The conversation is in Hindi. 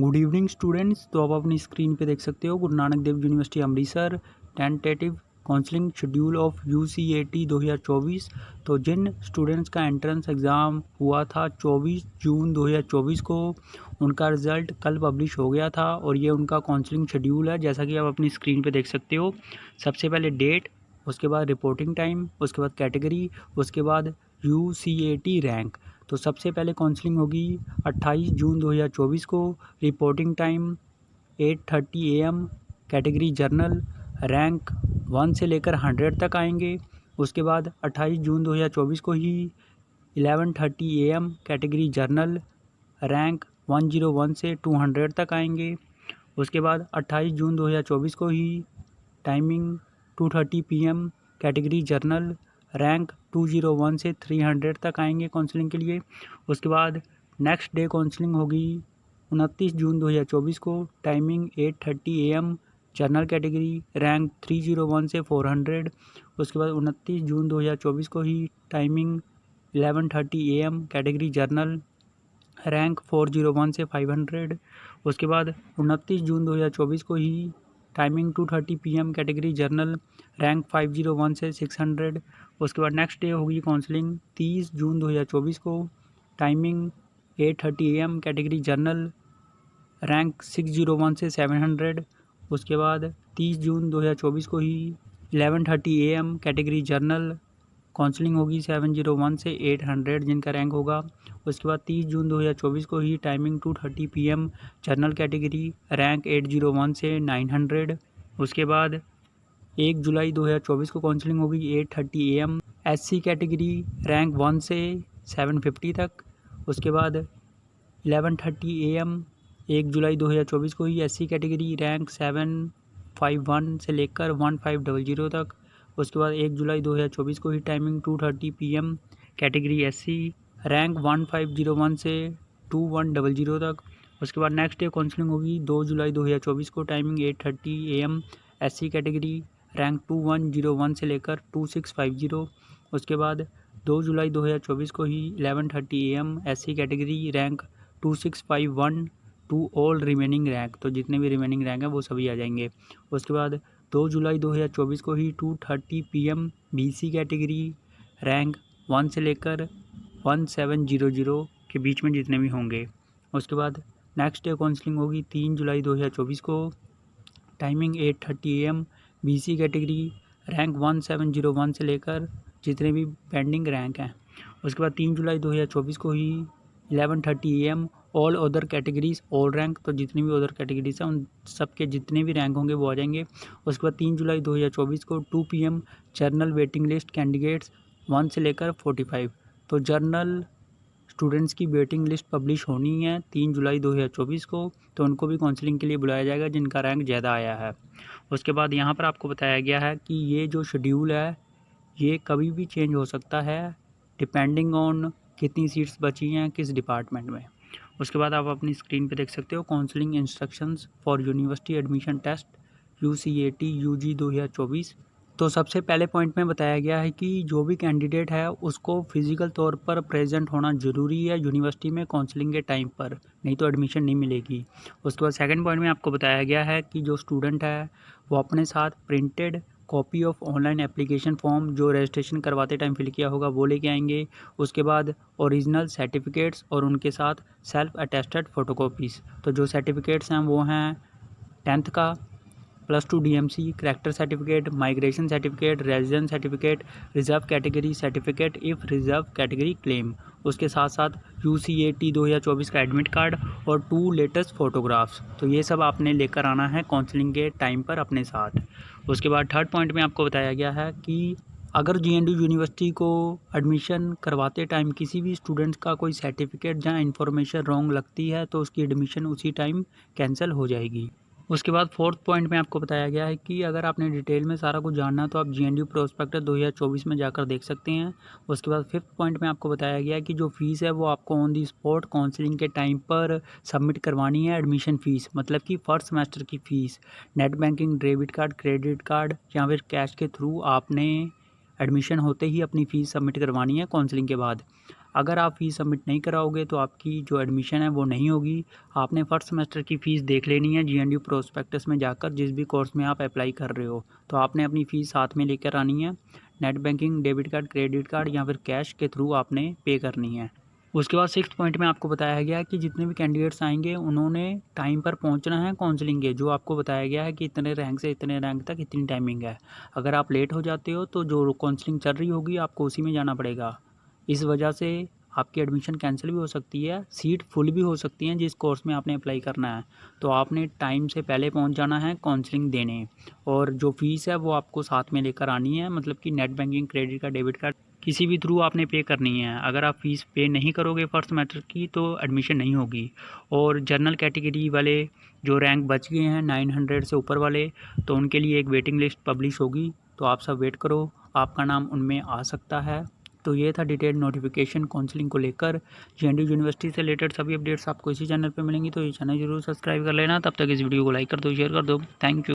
Good evening students. तो आप अपनी स्क्रीन पे देख सकते हो Guru Nanak Dev university Amritsar tentative counselling schedule of UCAT 2024। तो जिन स्टूडेंट्स का एंट्रेंस एग्ज़ाम हुआ था 24 जून 2024 को, उनका रिज़ल्ट कल पब्लिश हो गया था और ये उनका काउंसलिंग शेड्यूल है, जैसा कि आप अपनी स्क्रीन पे देख सकते हो। सबसे पहले डेट, उसके बाद रिपोर्टिंग टाइम, उसके बाद कैटेगरी, उसके बाद UCAT रैंक। तो सबसे पहले काउंसलिंग होगी 28 जून 2024 को। Reporting time 8:30 AM, category general, rank 1 से लेकर 100 तक आएंगे। उसके बाद 28 जून 2024 को ही 11:30 AM, कैटेगरी जर्नल, रैंक 101 से 200 तक आएंगे। उसके बाद 28 जून 2024 को ही timing 2:30 PM, category general, rank 201 से 300 तक आएंगे काउंसलिंग के लिए। उसके बाद नेक्स्ट डे काउंसलिंग होगी 29 जून 2024 को। Timing 8:30 AM, general category, rank 301 से 400। उसके बाद 29 जून 2024 को ही timing 11:30 AM, category general, rank 401 से 500। उसके बाद 29 जून 2024 को ही timing 2:30 PM, category general, rank 501 से 600। उसके बाद नेक्स्ट डे होगी काउंसलिंग 30 जून 2024 को। Timing 8:30 AM, category general, rank 601 से 700। उसके बाद 30 जून 2024 को ही 11:30 AM, कैटेगरी जर्नल, काउंसलिंग होगी 701 से 800 जिनका रैंक होगा। उसके बाद 30 जून 2024 को ही timing 2:30 PM, general category, rank 801 से 900। उसके बाद 1 जुलाई 2024 को काउंसलिंग होगी 8:30 AM, SC कैटेगरी, रैंक 1 से 750 तक। उसके बाद 11:30 AM, 1 जुलाई 2024 को ही SC कैटेगरी, रैंक 751 से लेकर 1500 तक। उसके बाद 1 जुलाई 2024 को ही timing 2:30 PM, category SC, rank 1501 से 2100 तक। उसके बाद नेक्स्ट डे काउंसलिंग होगी 2 जुलाई 2024 को। टाइमिंग 8:30 AM, SC कैटेगरी, रैंक 2101 से लेकर 2650। उसके बाद 2 जुलाई 2024 को ही 11:30 AM, SC कैटेगरी, rank 2651 to all remaining rank. तो जितने भी रिमेनिंग रैंक हैं वो सभी आ जाएंगे। उसके बाद 2 जुलाई 2024 को ही 2:30 PM, BC कैटेगरी, रैंक 1 से लेकर 1700 के बीच में जितने भी होंगे। उसके बाद नेक्स्ट डे काउंसलिंग होगी 3 जुलाई 2024 को। Timing 8:30 AM, BC category, rank 1701 से लेकर जितने भी पेंडिंग रैंक हैं। उसके बाद 3 जुलाई 2024 को ही 11:30 AM, all other categories all rank. तो जितनी भी अदर कैटेगरीज हैं उन सब के जितने भी रैंक होंगे वो आ जाएंगे। उसके बाद 3 जुलाई 2024 को 2 PM, journal waiting list candidates 1 से लेकर 45। तो जर्नल स्टूडेंट्स की वेटिंग लिस्ट पब्लिश होनी है 3 जुलाई 2024 को। तो उनको भी काउंसलिंग के लिए बुलाया जाएगा जिनका रैंक ज़्यादा आया है। उसके बाद यहाँ पर आपको बताया गया है कि ये जो शेड्यूल है ये कभी भी चेंज हो सकता है डिपेंडिंग ऑन कितनी सीट्स बची हैं किस डिपार्टमेंट में। उसके बाद आप अपनी स्क्रीन पे देख सकते हो counselling instructions for university admission test UCAT UG 2024। तो सबसे पहले पॉइंट में बताया गया है कि जो भी कैंडिडेट है उसको फिज़िकल तौर पर प्रेजेंट होना ज़रूरी है यूनिवर्सिटी में काउंसलिंग के टाइम पर, नहीं तो एडमिशन नहीं मिलेगी। उसके बाद सेकंड पॉइंट में आपको बताया गया है कि जो स्टूडेंट है वो अपने साथ printed copy of online application form जो रजिस्ट्रेशन करवाते टाइम फिल किया होगा वो लेके आएंगे। उसके बाद ओरिजिनल सर्टिफिकेट्स और उनके साथ सेल्फ अटेस्टेड फ़ोटोकॉपीज़। तो जो सर्टिफिकेट्स हैं वो हैं 10th का, +2 DMC, character certificate, migration certificate, residence certificate, reserve category certificate if reserve category claim. उसके साथ साथ UCAT 2024 का एडमिट कार्ड और 2 लेटेस्ट फ़ोटोग्राफ्स। तो ये सब आपने लेकर आना है काउंसलिंग के टाइम पर अपने साथ। उसके बाद थर्ड पॉइंट में आपको बताया गया है कि अगर JNU यूनिवर्सिटी को एडमिशन करवाते टाइम किसी भी स्टूडेंट्स का कोई सर्टिफिकेट या इन्फॉर्मेशन रॉन्ग लगती है तो उसकी एडमिशन उसी टाइम कैंसिल हो जाएगी। उसके बाद फोर्थ पॉइंट में आपको बताया गया है कि अगर आपने डिटेल में सारा कुछ जानना है तो आप JNU प्रोस्पेक्टस 2024 में जाकर देख सकते हैं। उसके बाद फिफ्थ पॉइंट में आपको बताया गया है कि जो फ़ीस है वो आपको ऑन दी स्पॉट काउंसलिंग के टाइम पर सबमिट करवानी है। एडमिशन फ़ीस मतलब कि फर्स्ट सेमेस्टर की fees net banking, debit card, credit card या फिर कैश के थ्रू आपने एडमिशन होते ही अपनी फ़ीस सबमिट करवानी है काउंसलिंग के बाद। अगर आप फ़ीस सबमिट नहीं कराओगे तो आपकी जो एडमिशन है वो नहीं होगी। आपने फर्स्ट सेमेस्टर की फ़ीस देख लेनी है GNDU प्रोस्पेक्टस में जाकर, जिस भी कोर्स में आप अप्लाई कर रहे हो। तो आपने अपनी फ़ीस साथ में लेकर आनी है। Net banking, debit card, credit card या फिर कैश के थ्रू आपने पे करनी है। उसके बाद 6th पॉइंट में आपको बताया गया है कि जितने भी कैंडिडेट्स आएंगे उन्होंने टाइम पर पहुंचना है काउंसलिंग के, जो आपको बताया गया है कि इतने रैंक से इतने रैंक तक इतनी टाइमिंग है। अगर आप लेट हो जाते हो तो जो काउंसलिंग चल रही होगी आपको उसी में जाना पड़ेगा। इस वजह से आपकी एडमिशन कैंसिल भी हो सकती है, सीट फुल भी हो सकती है जिस कोर्स में आपने अप्लाई करना है। तो आपने टाइम से पहले पहुंच जाना है काउंसलिंग देने, और जो फ़ीस है वो आपको साथ में लेकर आनी है, मतलब कि net banking, credit card, debit card किसी भी थ्रू आपने पे करनी है। अगर आप फ़ीस पे नहीं करोगे फर्स्ट सेमेस्टर की तो एडमिशन नहीं होगी। और जनरल कैटेगरी वाले जो रैंक बच गए हैं 900 से ऊपर वाले, तो उनके लिए एक वेटिंग लिस्ट पब्लिश होगी, तो आप सब वेट करो, आपका नाम उनमें आ सकता है। तो ये था डिटेल्ड नोटिफिकेशन काउंसलिंग को लेकर। JNDU यूनिवर्सिटी से रिलेटेड सभी अपडेट्स आपको इसी चैनल पे मिलेंगी, तो ये चैनल जरूर सब्सक्राइब कर लेना। तब तक इस वीडियो को लाइक कर दो, शेयर कर दो। Thank you.